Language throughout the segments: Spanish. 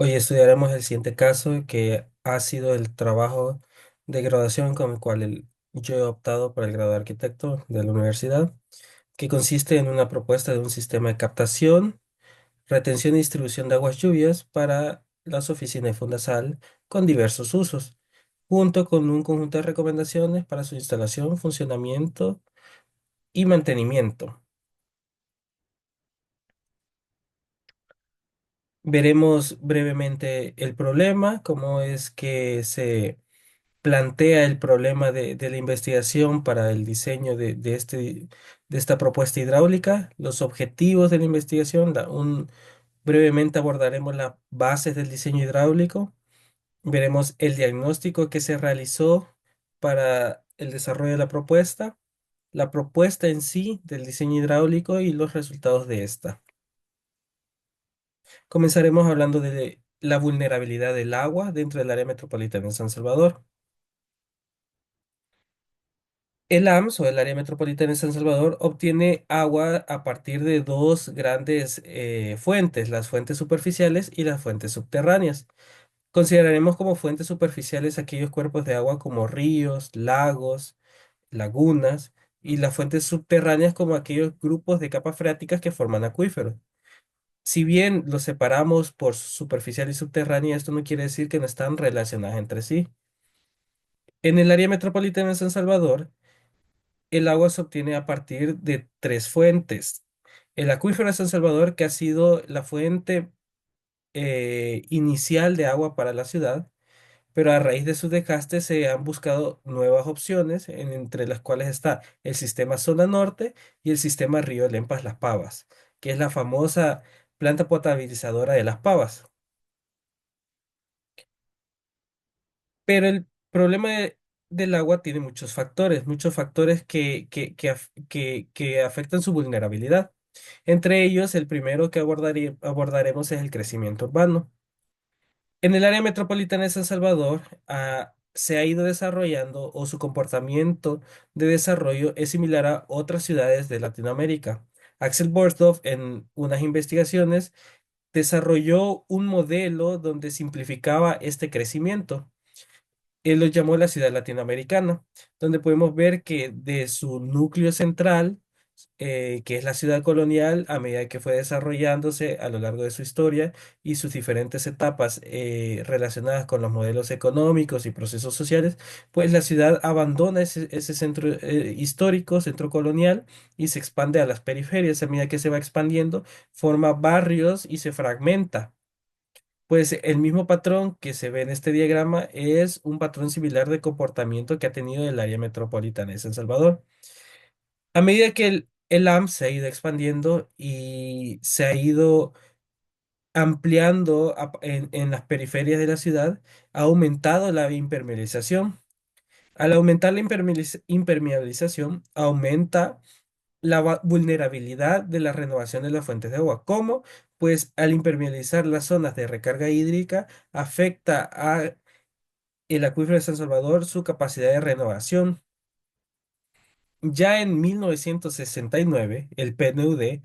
Hoy estudiaremos el siguiente caso que ha sido el trabajo de graduación con el cual yo he optado para el grado de arquitecto de la universidad, que consiste en una propuesta de un sistema de captación, retención y distribución de aguas lluvias para las oficinas de Fundasal con diversos usos, junto con un conjunto de recomendaciones para su instalación, funcionamiento y mantenimiento. Veremos brevemente el problema, cómo es que se plantea el problema de la investigación para el diseño de esta propuesta hidráulica, los objetivos de la investigación, brevemente abordaremos las bases del diseño hidráulico, veremos el diagnóstico que se realizó para el desarrollo de la propuesta en sí del diseño hidráulico y los resultados de esta. Comenzaremos hablando de la vulnerabilidad del agua dentro del área metropolitana de San Salvador. El AMS o el Área Metropolitana de San Salvador obtiene agua a partir de dos grandes fuentes, las fuentes superficiales y las fuentes subterráneas. Consideraremos como fuentes superficiales aquellos cuerpos de agua como ríos, lagos, lagunas, y las fuentes subterráneas como aquellos grupos de capas freáticas que forman acuíferos. Si bien los separamos por superficial y subterránea, esto no quiere decir que no están relacionadas entre sí. En el área metropolitana de San Salvador, el agua se obtiene a partir de tres fuentes. El acuífero de San Salvador, que ha sido la fuente inicial de agua para la ciudad, pero a raíz de su desgaste se han buscado nuevas opciones, entre las cuales está el sistema Zona Norte y el sistema Río Lempas Las Pavas, que es la famosa planta potabilizadora de Las Pavas. Pero el problema del agua tiene muchos factores que afectan su vulnerabilidad. Entre ellos, el primero que abordaremos es el crecimiento urbano. En el área metropolitana de San Salvador, se ha ido desarrollando o su comportamiento de desarrollo es similar a otras ciudades de Latinoamérica. Axel Borsdorf, en unas investigaciones, desarrolló un modelo donde simplificaba este crecimiento. Él lo llamó la ciudad latinoamericana, donde podemos ver que de su núcleo central, que es la ciudad colonial, a medida que fue desarrollándose a lo largo de su historia y sus diferentes etapas relacionadas con los modelos económicos y procesos sociales, pues la ciudad abandona ese centro histórico, centro colonial, y se expande a las periferias. A medida que se va expandiendo, forma barrios y se fragmenta. Pues el mismo patrón que se ve en este diagrama es un patrón similar de comportamiento que ha tenido el área metropolitana de San Salvador. A medida que el AMP se ha ido expandiendo y se ha ido ampliando en las periferias de la ciudad, ha aumentado la impermeabilización. Al aumentar la impermeabilización, aumenta la vulnerabilidad de la renovación de las fuentes de agua. ¿Cómo? Pues al impermeabilizar las zonas de recarga hídrica, afecta a el acuífero de San Salvador su capacidad de renovación. Ya en 1969, el PNUD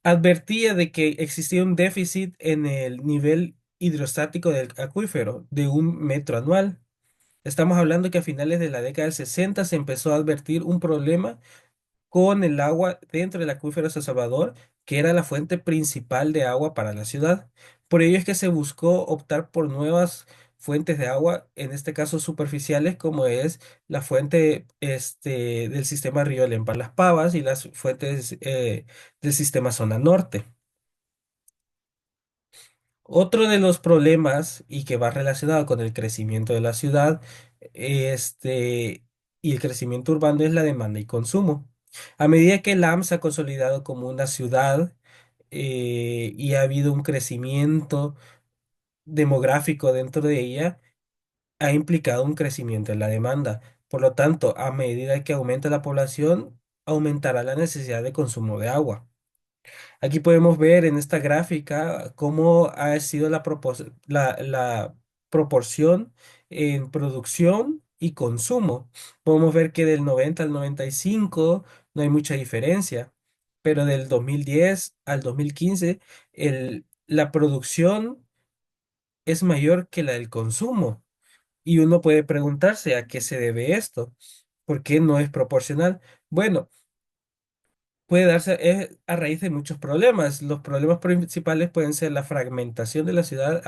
advertía de que existía un déficit en el nivel hidrostático del acuífero de 1 metro anual. Estamos hablando que a finales de la década del 60 se empezó a advertir un problema con el agua dentro del acuífero de San Salvador, que era la fuente principal de agua para la ciudad. Por ello es que se buscó optar por nuevas fuentes de agua, en este caso superficiales, como es la fuente del sistema Río Lempa Las Pavas y las fuentes del sistema Zona Norte. Otro de los problemas y que va relacionado con el crecimiento de la ciudad, y el crecimiento urbano es la demanda y consumo. A medida que el AM se ha consolidado como una ciudad y ha habido un crecimiento demográfico dentro de ella, ha implicado un crecimiento en la demanda. Por lo tanto, a medida que aumenta la población, aumentará la necesidad de consumo de agua. Aquí podemos ver en esta gráfica cómo ha sido la proporción en producción y consumo. Podemos ver que del 90 al 95 no hay mucha diferencia, pero del 2010 al 2015 la producción es mayor que la del consumo. Y uno puede preguntarse a qué se debe esto, por qué no es proporcional. Bueno, puede darse a raíz de muchos problemas. Los problemas principales pueden ser la fragmentación de la ciudad,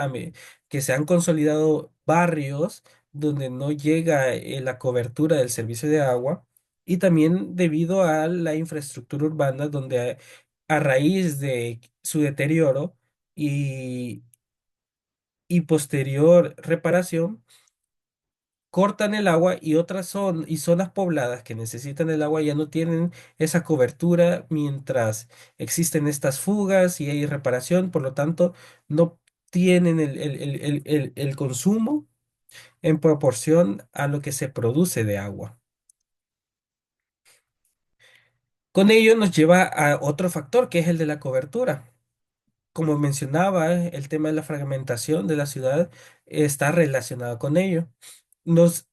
que se han consolidado barrios donde no llega la cobertura del servicio de agua, y también debido a la infraestructura urbana donde a raíz de su deterioro y, y posterior reparación, cortan el agua, y y zonas pobladas que necesitan el agua ya no tienen esa cobertura mientras existen estas fugas y hay reparación, por lo tanto no tienen el consumo en proporción a lo que se produce de agua. Con ello nos lleva a otro factor, que es el de la cobertura. Como mencionaba, el tema de la fragmentación de la ciudad está relacionado con ello. Nos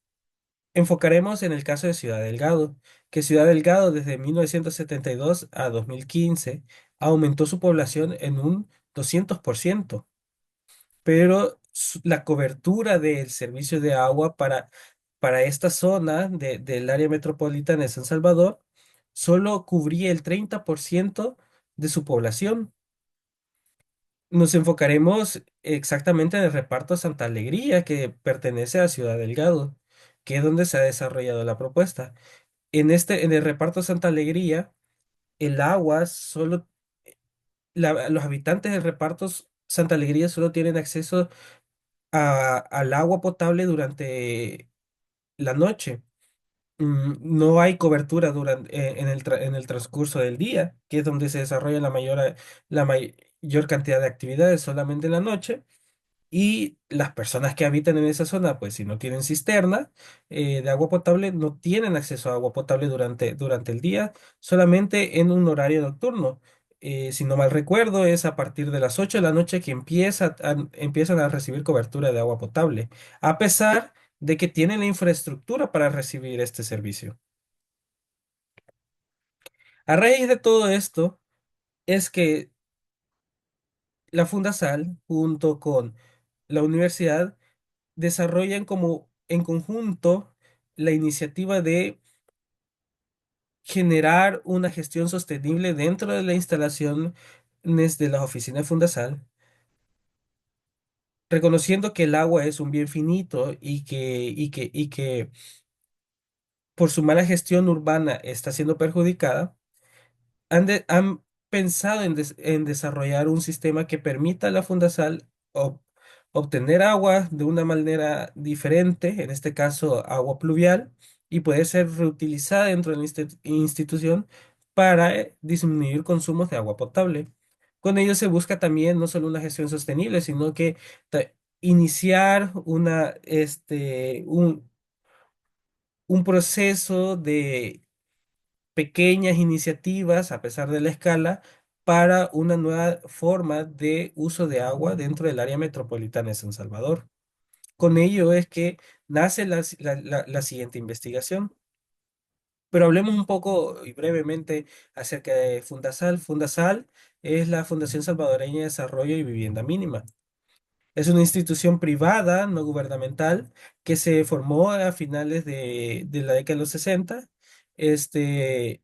enfocaremos en el caso de Ciudad Delgado, que Ciudad Delgado desde 1972 a 2015 aumentó su población en un 200%, pero la cobertura del servicio de agua para esta zona del área metropolitana de San Salvador solo cubría el 30% de su población. Nos enfocaremos exactamente en el reparto Santa Alegría, que pertenece a Ciudad Delgado, que es donde se ha desarrollado la propuesta. En el reparto Santa Alegría, el agua solo, los habitantes del reparto Santa Alegría solo tienen acceso al agua potable durante la noche. No hay cobertura en el transcurso del día, que es donde se desarrolla la mayor cantidad de actividades, solamente en la noche. Y las personas que habitan en esa zona, pues si no tienen cisterna de agua potable, no tienen acceso a agua potable durante el día, solamente en un horario nocturno. Si no mal recuerdo, es a partir de las 8 de la noche que empiezan a recibir cobertura de agua potable, a pesar de que tienen la infraestructura para recibir este servicio. A raíz de todo esto, es que la Fundasal, junto con la universidad, desarrollan como en conjunto la iniciativa de generar una gestión sostenible dentro de la instalación de las oficinas de Fundasal, reconociendo que el agua es un bien finito y que por su mala gestión urbana está siendo perjudicada. Han pensado en desarrollar un sistema que permita a la Fundasal obtener agua de una manera diferente, en este caso agua pluvial, y poder ser reutilizada dentro de la institución para disminuir consumos de agua potable. Con ello se busca también no solo una gestión sostenible, sino que iniciar un proceso de pequeñas iniciativas, a pesar de la escala, para una nueva forma de uso de agua dentro del área metropolitana de San Salvador. Con ello es que nace la siguiente investigación. Pero hablemos un poco y brevemente acerca de Fundasal. Fundasal es la Fundación Salvadoreña de Desarrollo y Vivienda Mínima. Es una institución privada, no gubernamental, que se formó a finales de la década de los 60.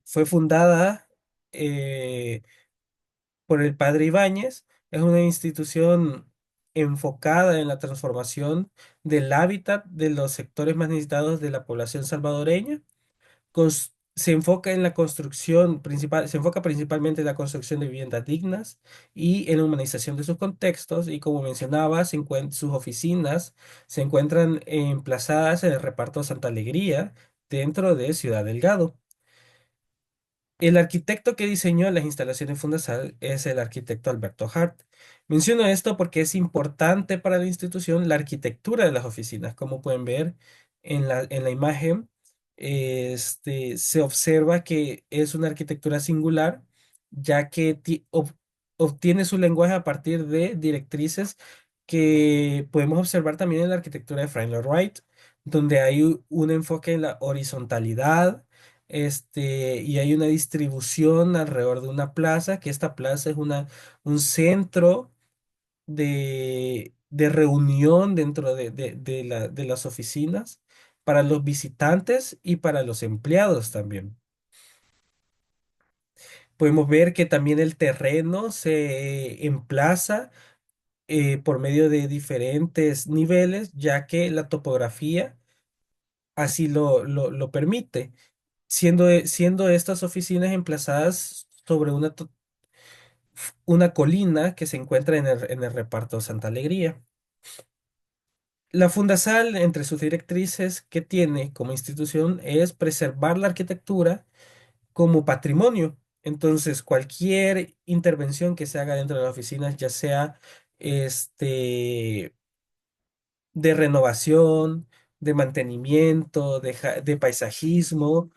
Fue fundada eh, por el padre Ibáñez. Es una institución enfocada en la transformación del hábitat de los sectores más necesitados de la población salvadoreña. Se enfoca en la construcción principal, se enfoca principalmente en la construcción de viviendas dignas y en la humanización de sus contextos. Y como mencionaba, sus oficinas se encuentran emplazadas en el reparto Santa Alegría, dentro de Ciudad Delgado. El arquitecto que diseñó las instalaciones Fundasal es el arquitecto Alberto Hart. Menciono esto porque es importante para la institución la arquitectura de las oficinas. Como pueden ver en la imagen, se observa que es una arquitectura singular, ya que obtiene su lenguaje a partir de directrices que podemos observar también en la arquitectura de Frank Lloyd Wright, donde hay un enfoque en la horizontalidad, y hay una distribución alrededor de una plaza, que esta plaza es un centro de reunión dentro de las oficinas para los visitantes y para los empleados también. Podemos ver que también el terreno se emplaza por medio de diferentes niveles, ya que la topografía así lo permite, siendo estas oficinas emplazadas sobre una colina que se encuentra en el reparto Santa Alegría. La Fundasal, entre sus directrices que tiene como institución, es preservar la arquitectura como patrimonio. Entonces, cualquier intervención que se haga dentro de las oficinas, ya sea este, de renovación, de mantenimiento, de paisajismo,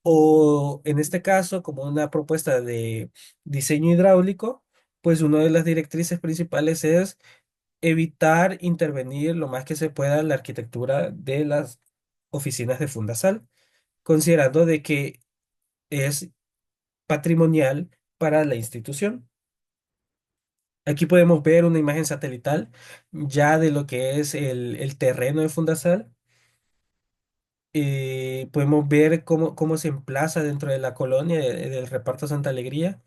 o en este caso, como una propuesta de diseño hidráulico, pues una de las directrices principales es evitar intervenir lo más que se pueda en la arquitectura de las oficinas de Fundasal, considerando de que es patrimonial para la institución. Aquí podemos ver una imagen satelital ya de lo que es el terreno de Fundasal. Podemos ver cómo se emplaza dentro de la colonia del reparto Santa Alegría.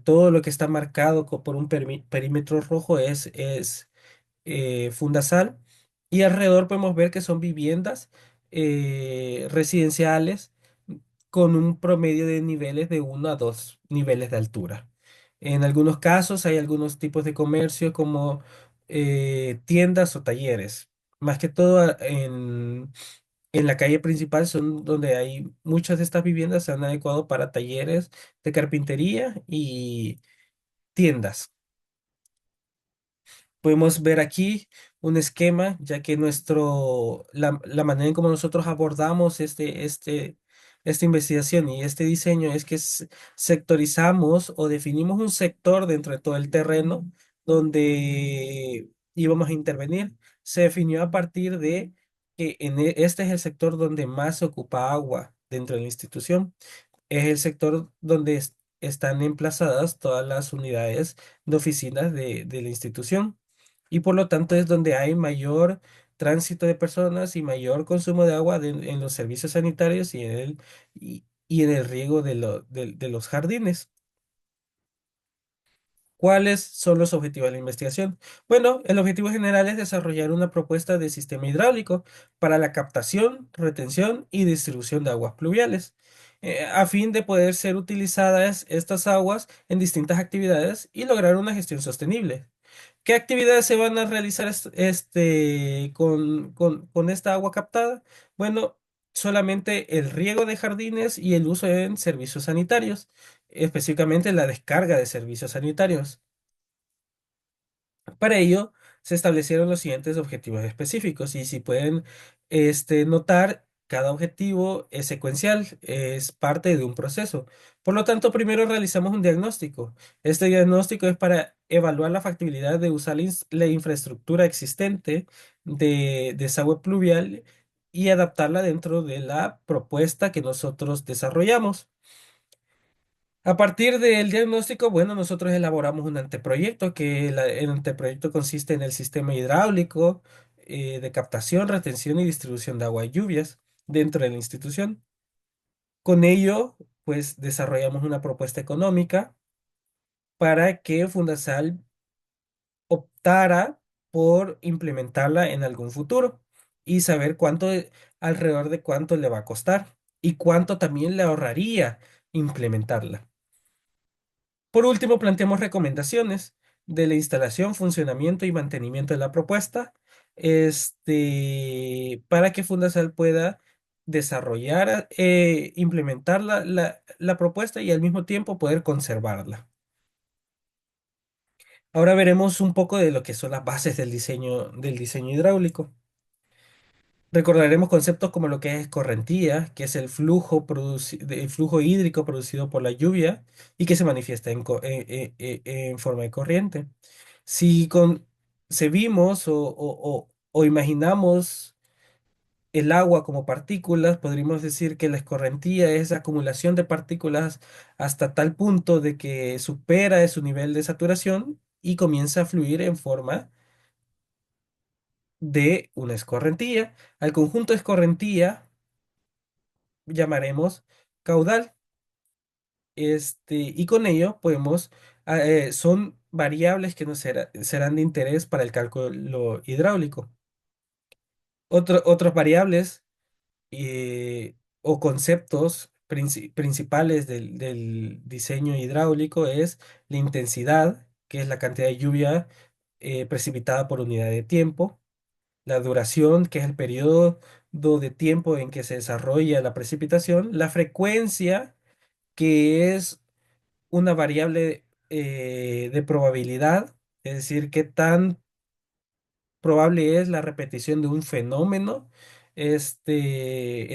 Todo lo que está marcado por un perímetro rojo es Fundasal, y alrededor podemos ver que son viviendas residenciales con un promedio de niveles de 1 a 2 niveles de altura. En algunos casos hay algunos tipos de comercio como tiendas o talleres. Más que todo en la calle principal son donde hay muchas de estas viviendas se han adecuado para talleres de carpintería y tiendas. Podemos ver aquí un esquema, ya que la manera en cómo nosotros abordamos esta investigación y este diseño es que sectorizamos o definimos un sector dentro de todo el terreno donde íbamos a intervenir. Se definió a partir de que este es el sector donde más se ocupa agua dentro de la institución. Es el sector donde están emplazadas todas las unidades de oficinas de la institución, y por lo tanto es donde hay mayor tránsito de personas y mayor consumo de agua en los servicios sanitarios y en el riego de los jardines. ¿Cuáles son los objetivos de la investigación? Bueno, el objetivo general es desarrollar una propuesta de sistema hidráulico para la captación, retención y distribución de aguas pluviales, a fin de poder ser utilizadas estas aguas en distintas actividades y lograr una gestión sostenible. ¿Qué actividades se van a realizar con esta agua captada? Bueno, solamente el riego de jardines y el uso en servicios sanitarios, específicamente la descarga de servicios sanitarios. Para ello, se establecieron los siguientes objetivos específicos, y si pueden notar, cada objetivo es secuencial, es parte de un proceso. Por lo tanto, primero realizamos un diagnóstico. Este diagnóstico es para evaluar la factibilidad de usar la infraestructura existente de desagüe pluvial y adaptarla dentro de la propuesta que nosotros desarrollamos. A partir del diagnóstico, bueno, nosotros elaboramos un anteproyecto, que el anteproyecto consiste en el sistema hidráulico de captación, retención y distribución de agua y lluvias dentro de la institución. Con ello, pues desarrollamos una propuesta económica para que Fundasal optara por implementarla en algún futuro y saber alrededor de cuánto le va a costar y cuánto también le ahorraría implementarla. Por último, planteamos recomendaciones de la instalación, funcionamiento y mantenimiento de la propuesta, para que Fundasal pueda desarrollar, implementar la propuesta y al mismo tiempo poder conservarla. Ahora veremos un poco de lo que son las bases del diseño hidráulico. Recordaremos conceptos como lo que es escorrentía, que es el flujo hídrico producido por la lluvia y que se manifiesta en forma de corriente. Si concebimos o imaginamos el agua como partículas, podríamos decir que la escorrentía es acumulación de partículas hasta tal punto de que supera su nivel de saturación y comienza a fluir en forma de una escorrentía. Al conjunto de escorrentía llamaremos caudal. Y con ello podemos, son variables que nos serán de interés para el cálculo hidráulico. Otras variables o conceptos principales del diseño hidráulico es la intensidad, que es la cantidad de lluvia precipitada por unidad de tiempo, la duración, que es el periodo de tiempo en que se desarrolla la precipitación, la frecuencia, que es una variable de probabilidad, es decir, qué tan probable es la repetición de un fenómeno, en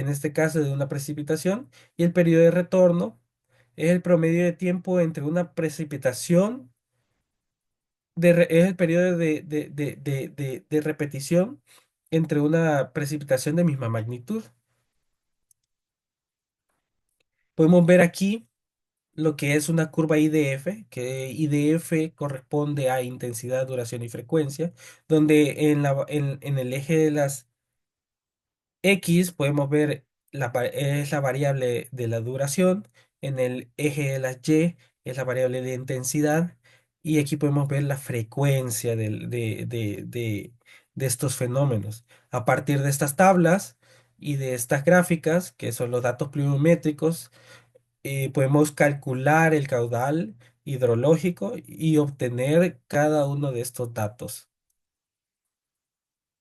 este caso de una precipitación, y el periodo de retorno es el promedio de tiempo entre una precipitación, es el periodo de repetición entre una precipitación de misma magnitud. Podemos ver aquí lo que es una curva IDF, que IDF corresponde a intensidad, duración y frecuencia, donde en el eje de las X podemos ver es la variable de la duración, en el eje de las Y es la variable de intensidad, y aquí podemos ver la frecuencia de estos fenómenos. A partir de estas tablas y de estas gráficas, que son los datos pluviométricos, podemos calcular el caudal hidrológico y obtener cada uno de estos datos.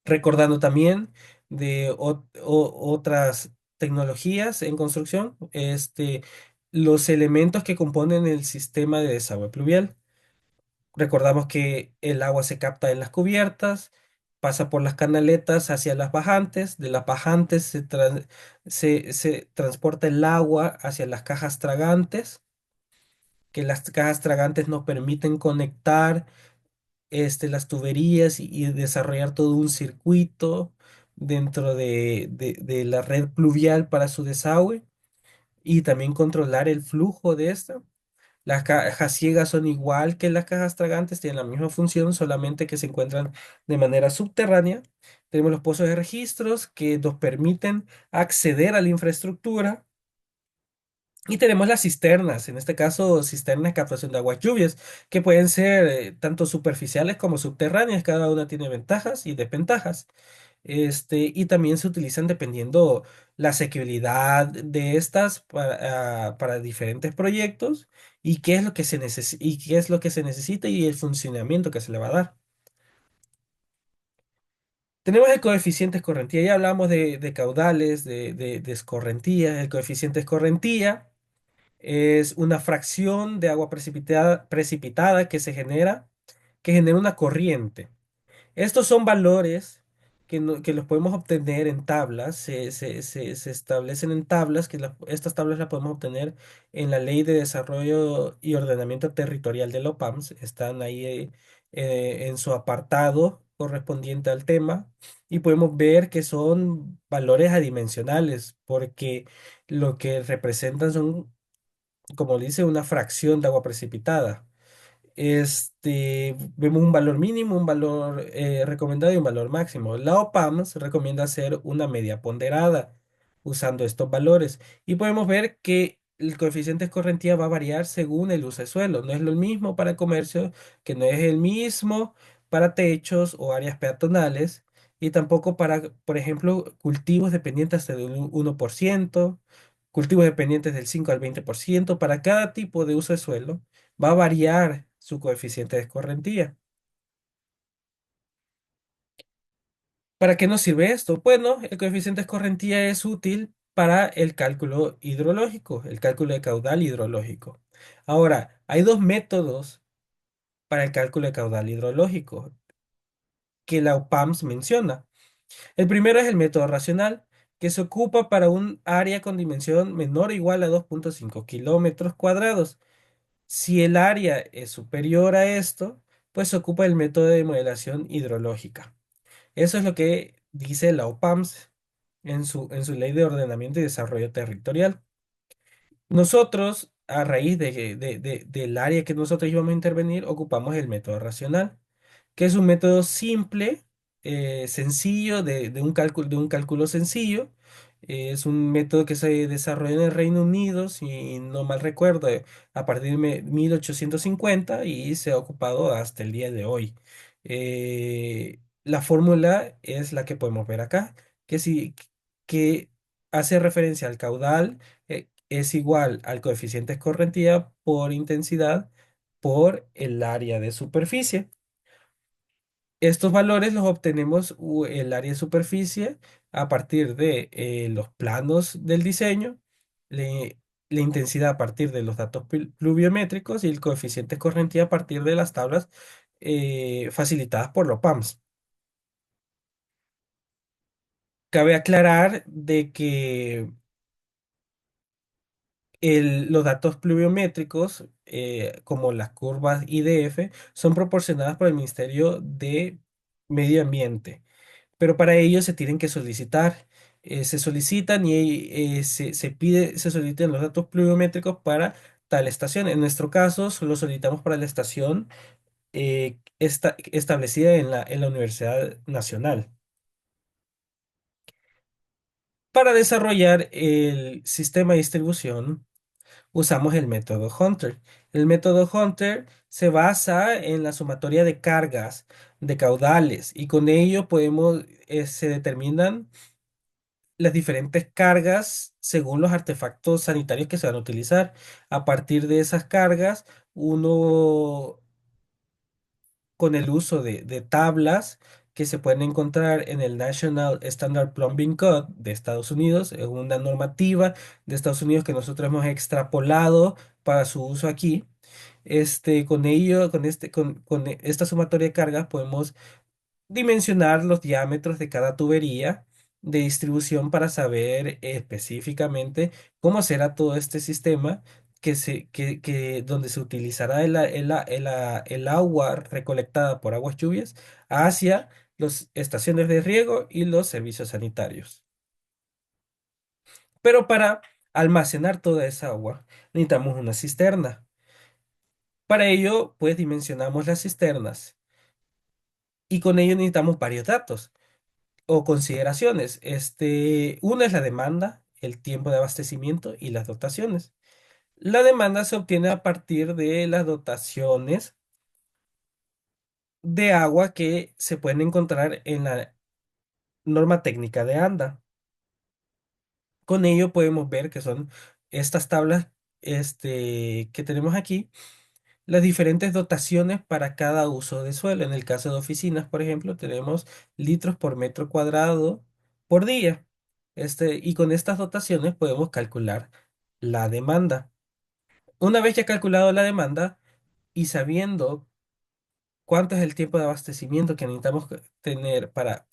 Recordando también de otras tecnologías en construcción, los elementos que componen el sistema de desagüe pluvial. Recordamos que el agua se capta en las cubiertas, pasa por las canaletas hacia las bajantes, de las bajantes se transporta el agua hacia las cajas tragantes, que las cajas tragantes nos permiten conectar las tuberías y desarrollar todo un circuito dentro de la red pluvial para su desagüe y también controlar el flujo de esta. Las cajas ciegas son igual que las cajas tragantes, tienen la misma función, solamente que se encuentran de manera subterránea. Tenemos los pozos de registros que nos permiten acceder a la infraestructura. Y tenemos las cisternas, en este caso cisternas de captación de aguas lluvias, que pueden ser tanto superficiales como subterráneas, cada una tiene ventajas y desventajas. Y también se utilizan dependiendo la asequibilidad de estas para diferentes proyectos y qué es lo que y qué es lo que se necesita y el funcionamiento que se le va a dar. Tenemos el coeficiente escorrentía, ya hablamos de caudales, de escorrentía. El coeficiente escorrentía es una fracción de agua precipitada que genera una corriente. Estos son valores que los podemos obtener en tablas, se establecen en tablas, estas tablas las podemos obtener en la Ley de Desarrollo y Ordenamiento Territorial de la OPAMS, están ahí en su apartado correspondiente al tema, y podemos ver que son valores adimensionales, porque lo que representan son, como dice, una fracción de agua precipitada. Vemos un valor mínimo, un valor recomendado y un valor máximo. La OPAMS recomienda hacer una media ponderada usando estos valores. Y podemos ver que el coeficiente de escorrentía va a variar según el uso de suelo. No es lo mismo para comercio, que no es el mismo para techos o áreas peatonales. Y tampoco para, por ejemplo, cultivos dependientes hasta del 1%, cultivos dependientes del 5 al 20%. Para cada tipo de uso de suelo va a variar su coeficiente de escorrentía. ¿Para qué nos sirve esto? Bueno, el coeficiente de escorrentía es útil para el cálculo hidrológico, el cálculo de caudal hidrológico. Ahora, hay dos métodos para el cálculo de caudal hidrológico que la OPAMS menciona. El primero es el método racional, que se ocupa para un área con dimensión menor o igual a 2,5 kilómetros cuadrados. Si el área es superior a esto, pues se ocupa el método de modelación hidrológica. Eso es lo que dice la OPAMS en su ley de ordenamiento y desarrollo territorial. Nosotros, a raíz del área que nosotros íbamos a intervenir, ocupamos el método racional, que es un método simple sencillo, de un cálculo sencillo. Es un método que se desarrolló en el Reino Unido, si no mal recuerdo, a partir de 1850 y se ha ocupado hasta el día de hoy. La fórmula es la que podemos ver acá, que, si, que hace referencia al caudal, es igual al coeficiente de escorrentía por intensidad por el área de superficie. Estos valores los obtenemos el área de superficie a partir de los planos del diseño, le- la intensidad a partir de los datos pluviométricos y el coeficiente escorrentía a partir de las tablas facilitadas por los PAMS. Cabe aclarar de que los datos pluviométricos, como las curvas IDF, son proporcionadas por el Ministerio de Medio Ambiente, pero para ello se tienen que solicitar. Se solicitan y se solicitan los datos pluviométricos para tal estación. En nuestro caso, lo solicitamos para la estación establecida en la Universidad Nacional. Para desarrollar el sistema de distribución, usamos el método Hunter. El método Hunter se basa en la sumatoria de cargas, de caudales, y con ello se determinan las diferentes cargas según los artefactos sanitarios que se van a utilizar. A partir de esas cargas, uno con el uso de tablas que se pueden encontrar en el National Standard Plumbing Code de Estados Unidos, es una normativa de Estados Unidos que nosotros hemos extrapolado para su uso aquí. Con ello, con esta sumatoria de cargas podemos dimensionar los diámetros de cada tubería de distribución para saber específicamente cómo será todo este sistema donde se utilizará el agua recolectada por aguas lluvias hacia las estaciones de riego y los servicios sanitarios. Pero para almacenar toda esa agua necesitamos una cisterna. Para ello, pues dimensionamos las cisternas y con ello necesitamos varios datos o consideraciones. Una es la demanda, el tiempo de abastecimiento y las dotaciones. La demanda se obtiene a partir de las dotaciones de agua que se pueden encontrar en la norma técnica de ANDA. Con ello podemos ver que son estas tablas que tenemos aquí, las diferentes dotaciones para cada uso de suelo. En el caso de oficinas, por ejemplo, tenemos litros por metro cuadrado por día. Y con estas dotaciones podemos calcular la demanda. Una vez ya calculado la demanda y sabiendo cuánto es el tiempo de abastecimiento que necesitamos tener para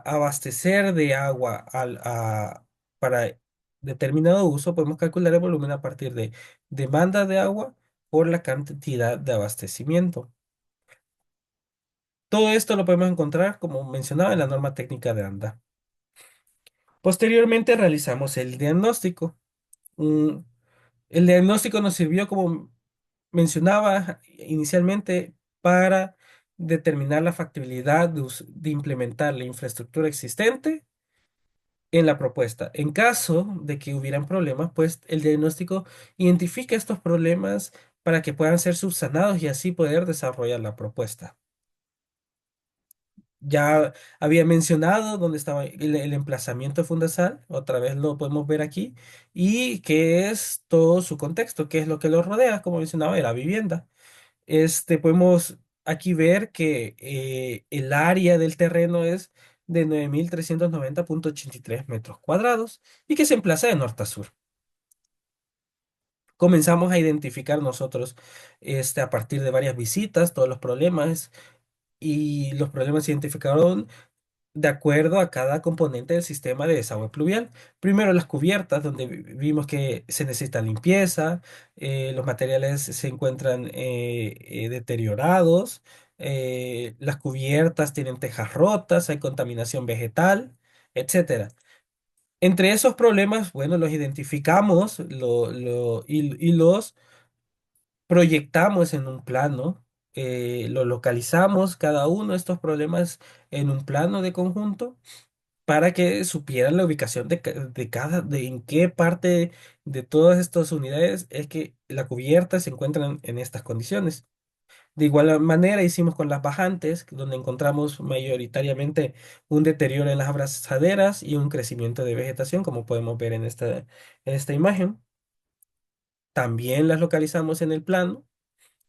abastecer de agua para determinado uso, podemos calcular el volumen a partir de demanda de agua por la cantidad de abastecimiento. Todo esto lo podemos encontrar, como mencionaba, en la norma técnica de ANDA. Posteriormente realizamos el diagnóstico. Mm, el diagnóstico nos sirvió, como mencionaba inicialmente, para determinar la factibilidad de implementar la infraestructura existente en la propuesta. En caso de que hubieran problemas, pues el diagnóstico identifica estos problemas para que puedan ser subsanados y así poder desarrollar la propuesta. Ya había mencionado dónde estaba el emplazamiento de Fundasal, otra vez lo podemos ver aquí, y qué es todo su contexto, qué es lo que lo rodea, como mencionaba, de la vivienda. Podemos aquí ver que el área del terreno es de 9.390,83 metros cuadrados y que se emplaza de norte a sur. Comenzamos a identificar nosotros a partir de varias visitas todos los problemas y los problemas se identificaron de acuerdo a cada componente del sistema de desagüe pluvial. Primero las cubiertas, donde vimos que se necesita limpieza, los materiales se encuentran deteriorados, las cubiertas tienen tejas rotas, hay contaminación vegetal, etcétera. Entre esos problemas, bueno, los identificamos y los proyectamos en un plano. lo localizamos cada uno de estos problemas en un plano de conjunto para que supieran la ubicación de cada, de en qué parte de todas estas unidades es que la cubierta se encuentra en estas condiciones. De igual manera hicimos con las bajantes, donde encontramos mayoritariamente un deterioro en las abrazaderas y un crecimiento de vegetación, como podemos ver en esta imagen. También las localizamos en el plano,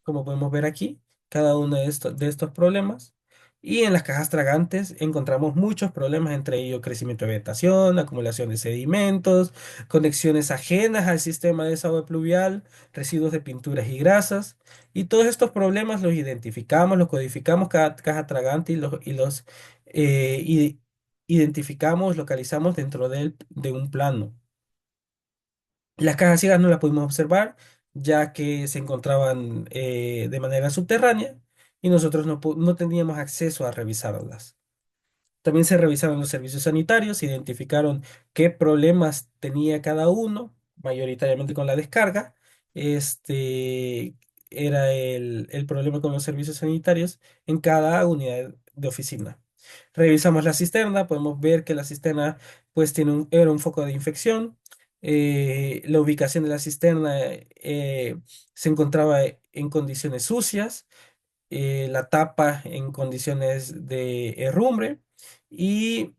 como podemos ver aquí, cada uno de estos problemas. Y en las cajas tragantes encontramos muchos problemas, entre ellos crecimiento de vegetación, acumulación de sedimentos, conexiones ajenas al sistema de desagüe pluvial, residuos de pinturas y grasas. Y todos estos problemas los identificamos, los codificamos cada caja tragante identificamos, localizamos dentro de un plano. Las cajas ciegas no las pudimos observar, ya que se encontraban de manera subterránea y nosotros no teníamos acceso a revisarlas. También se revisaron los servicios sanitarios, se identificaron qué problemas tenía cada uno, mayoritariamente con la descarga. Este era el problema con los servicios sanitarios en cada unidad de oficina. Revisamos la cisterna, podemos ver que la cisterna pues era un foco de infección. La ubicación de la cisterna se encontraba en condiciones sucias, la tapa en condiciones de herrumbre y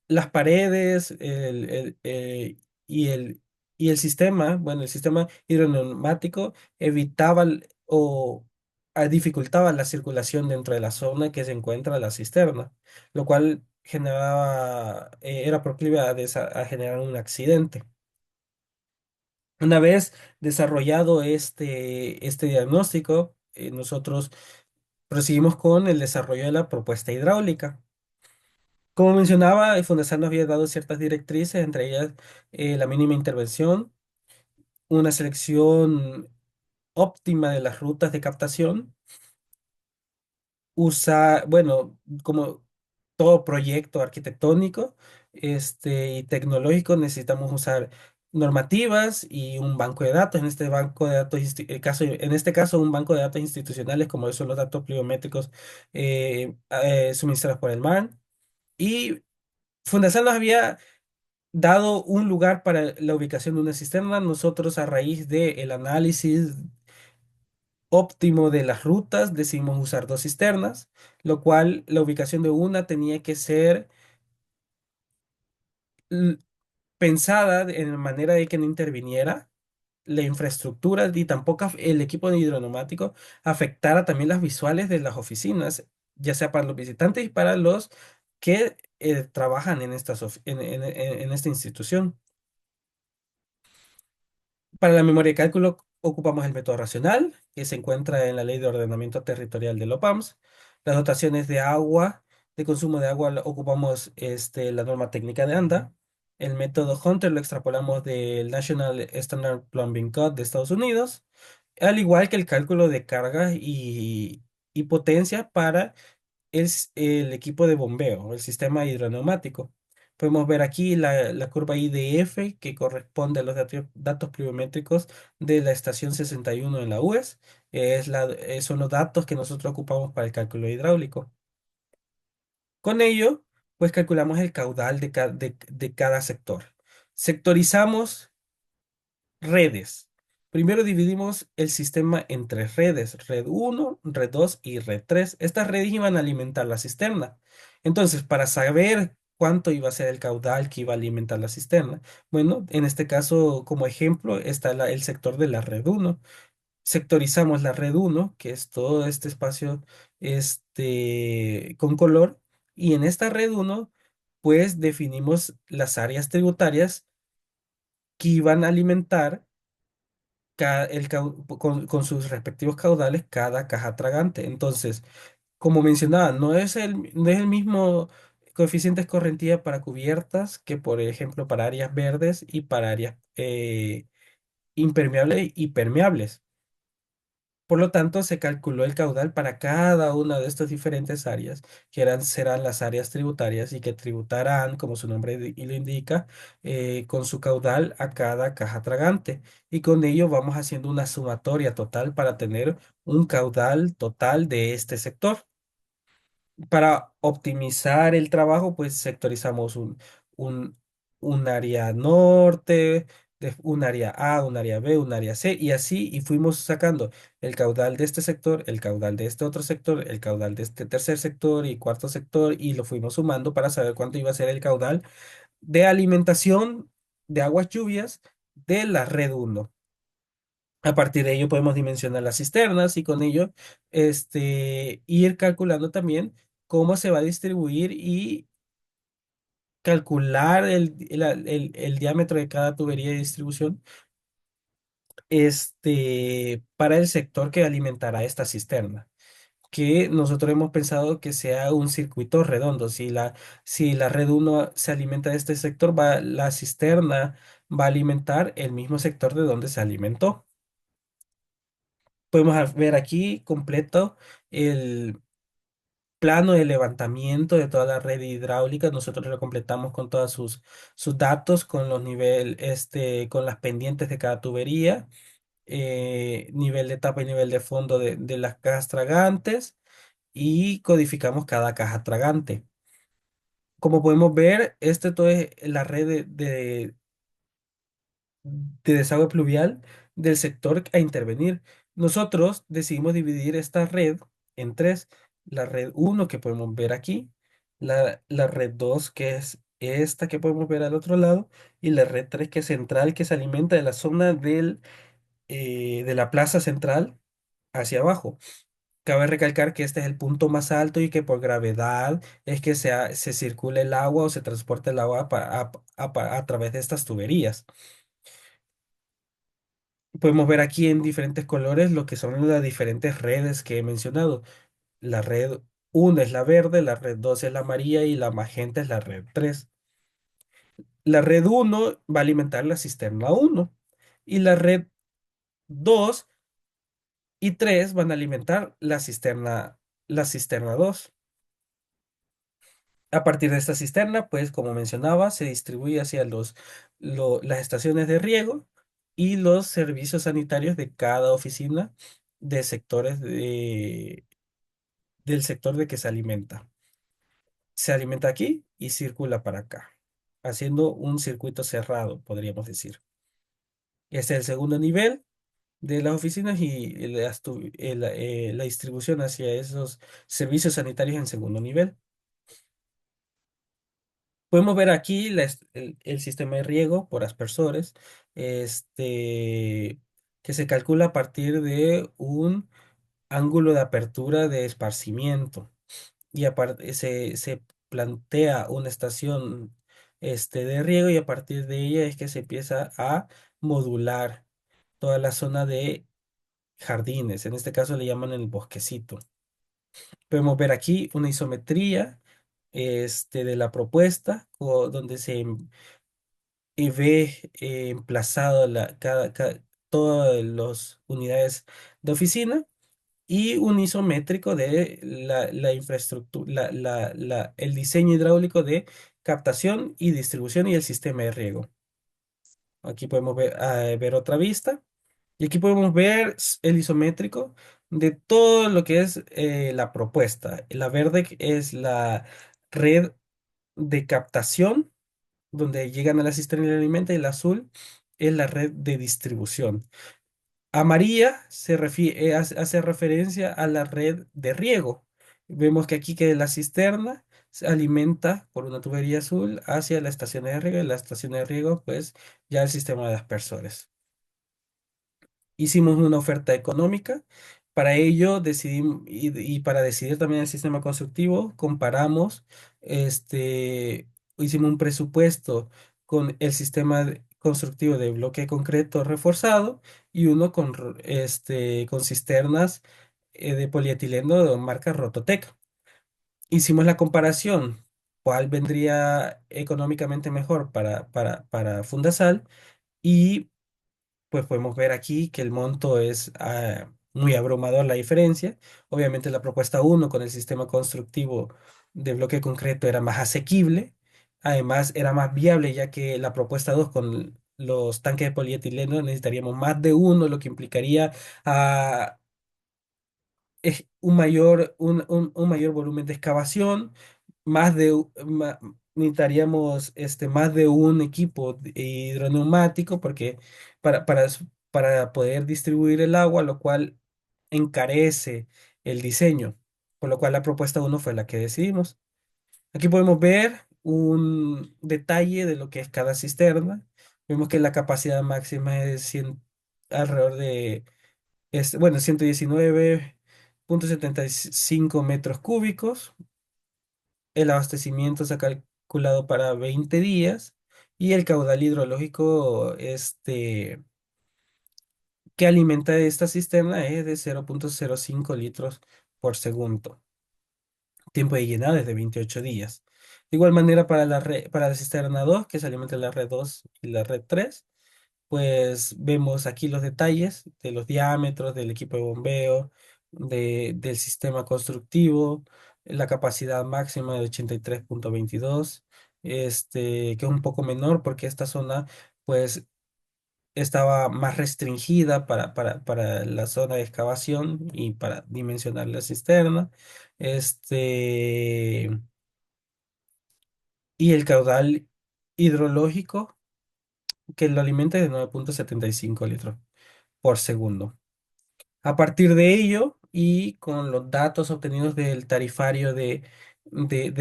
las paredes y el sistema, bueno, el sistema hidroneumático evitaba dificultaba la circulación dentro de la zona que se encuentra la cisterna, lo cual era proclive a generar un accidente. Una vez desarrollado este diagnóstico, nosotros proseguimos con el desarrollo de la propuesta hidráulica. Como mencionaba, Fundesan nos había dado ciertas directrices, entre ellas la mínima intervención, una selección óptima de las rutas de captación, bueno, como todo proyecto arquitectónico y tecnológico, necesitamos usar normativas y un banco de datos. En este banco de datos, en este caso, un banco de datos institucionales, como son los datos pluviométricos suministrados por el MAN. Y Fundación nos había dado un lugar para la ubicación de una cisterna. Nosotros, a raíz del análisis óptimo de las rutas, decidimos usar dos cisternas, lo cual la ubicación de una tenía que ser l- pensada en manera de que no interviniera la infraestructura y tampoco el equipo de hidroneumático afectara también las visuales de las oficinas, ya sea para los visitantes y para los que trabajan en en esta institución. Para la memoria de cálculo ocupamos el método racional, que se encuentra en la Ley de Ordenamiento Territorial de OPAMS. Las dotaciones de agua, de consumo de agua, ocupamos la norma técnica de ANDA. El método Hunter lo extrapolamos del National Standard Plumbing Code de Estados Unidos, al igual que el cálculo de carga y potencia para es el equipo de bombeo, el sistema hidroneumático. Podemos ver aquí la curva IDF que corresponde a los datos pluviométricos de la estación 61 en la UES. Son los datos que nosotros ocupamos para el cálculo hidráulico. Con ello, pues calculamos el caudal de cada sector. Sectorizamos redes. Primero dividimos el sistema en tres redes, red uno, red 2 y red 3. Estas redes iban a alimentar la cisterna. Entonces, para saber cuánto iba a ser el caudal que iba a alimentar la cisterna, bueno, en este caso, como ejemplo, está el sector de la red uno. Sectorizamos la red uno, que es todo este espacio con color, y en esta red uno, pues definimos las áreas tributarias que iban a alimentar con sus respectivos caudales cada caja tragante. Entonces, como mencionaba, no es el mismo coeficiente de escorrentía para cubiertas que, por ejemplo, para áreas verdes y para áreas impermeables y permeables. Por lo tanto, se calculó el caudal para cada una de estas diferentes áreas, que serán las áreas tributarias y que tributarán, como su nombre lo indica, con su caudal a cada caja tragante. Y con ello vamos haciendo una sumatoria total para tener un caudal total de este sector. Para optimizar el trabajo, pues sectorizamos un, un área norte, un área A, un área B, un área C, y así, y fuimos sacando el caudal de este sector, el caudal de este otro sector, el caudal de este tercer sector y cuarto sector, y lo fuimos sumando para saber cuánto iba a ser el caudal de alimentación de aguas lluvias de la red uno. A partir de ello podemos dimensionar las cisternas y con ello ir calculando también cómo se va a distribuir y calcular el diámetro de cada tubería de distribución para el sector que alimentará esta cisterna. Que nosotros hemos pensado que sea un circuito redondo. Si la red uno se alimenta de este sector, la cisterna va a alimentar el mismo sector de donde se alimentó. Podemos ver aquí completo el plano de levantamiento de toda la red hidráulica. Nosotros lo completamos con todos sus datos, con los niveles, con las pendientes de cada tubería, nivel de tapa y nivel de fondo de las cajas tragantes y codificamos cada caja tragante. Como podemos ver, todo es la red de desagüe pluvial del sector a intervenir. Nosotros decidimos dividir esta red en tres. La red uno que podemos ver aquí, la red 2 que es esta que podemos ver al otro lado y la red 3 que es central que se alimenta de la zona de la plaza central hacia abajo. Cabe recalcar que este es el punto más alto y que por gravedad es que se circula el agua o se transporta el agua a través de estas tuberías. Podemos ver aquí en diferentes colores lo que son las diferentes redes que he mencionado. La red uno es la verde, la red 2 es la amarilla y la magenta es la red 3. La red uno va a alimentar la cisterna uno y la red 2 y 3 van a alimentar la cisterna 2. A partir de esta cisterna, pues como mencionaba, se distribuye hacia las estaciones de riego y los servicios sanitarios de cada oficina de sectores del sector de que se alimenta. Se alimenta aquí y circula para acá, haciendo un circuito cerrado, podríamos decir. Este es el segundo nivel de las oficinas y la distribución hacia esos servicios sanitarios en segundo nivel. Podemos ver aquí el sistema de riego por aspersores, este, que se calcula a partir de un ángulo de apertura de esparcimiento y aparte se plantea una estación de riego y a partir de ella es que se empieza a modular toda la zona de jardines. En este caso le llaman el bosquecito. Podemos ver aquí una isometría de la propuesta donde se ve emplazado todas las unidades de oficina y un isométrico de la infraestructura, el diseño hidráulico de captación y distribución y el sistema de riego. Aquí podemos ver otra vista y aquí podemos ver el isométrico de todo lo que es la propuesta. La verde es la red de captación donde llegan a la cisterna y la alimenta y el azul es la red de distribución. Amarilla hace referencia a la red de riego. Vemos que aquí que la cisterna se alimenta por una tubería azul hacia la estación de riego y la estación de riego pues ya el sistema de aspersores. Hicimos una oferta económica. Para ello decidimos, y para decidir también el sistema constructivo, comparamos, hicimos un presupuesto con el sistema constructivo de bloque de concreto reforzado y uno con cisternas de polietileno de marca Rototec. Hicimos la comparación, cuál vendría económicamente mejor para Fundasal y pues podemos ver aquí que el monto es muy abrumador la diferencia. Obviamente la propuesta uno con el sistema constructivo de bloque concreto era más asequible, además era más viable ya que la propuesta 2 con los tanques de polietileno necesitaríamos más de uno, lo que implicaría ah, un mayor volumen de excavación, más de, necesitaríamos más de un equipo hidroneumático porque para poder distribuir el agua, lo cual encarece el diseño, por lo cual la propuesta uno fue la que decidimos. Aquí podemos ver un detalle de lo que es cada cisterna. Vemos que la capacidad máxima es alrededor de, bueno, 119,75 metros cúbicos. El abastecimiento se ha calculado para 20 días y el caudal hidrológico que alimenta esta cisterna es de 0,05 litros por segundo. Tiempo de llenado es de 28 días. De igual manera para la cisterna 2, que se alimenta en la red 2 y la red 3, pues vemos aquí los detalles de los diámetros del equipo de bombeo, del sistema constructivo, la capacidad máxima de 83,22, que es un poco menor porque esta zona pues estaba más restringida para la zona de excavación y para dimensionar la cisterna. Este, y el caudal hidrológico que lo alimenta es de 9,75 litros por segundo. A partir de ello, y con los datos obtenidos del tarifario de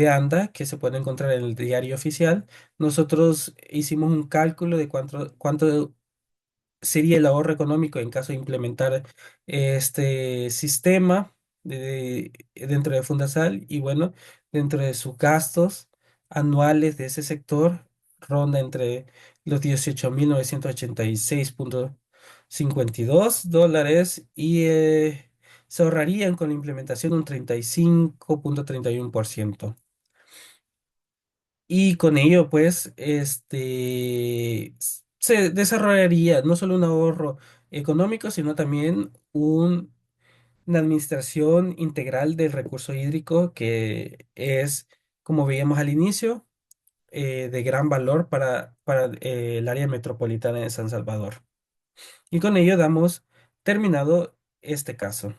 ANDA, que se puede encontrar en el diario oficial, nosotros hicimos un cálculo de cuánto sería el ahorro económico en caso de implementar este sistema dentro de Fundasal y bueno, dentro de sus gastos anuales de ese sector ronda entre los 18.986,52 dólares y se ahorrarían con la implementación un 35,31%. Y con ello, pues, se desarrollaría no solo un ahorro económico, sino también una administración integral del recurso hídrico que es, como veíamos al inicio, de gran valor para el área metropolitana de San Salvador. Y con ello damos terminado este caso.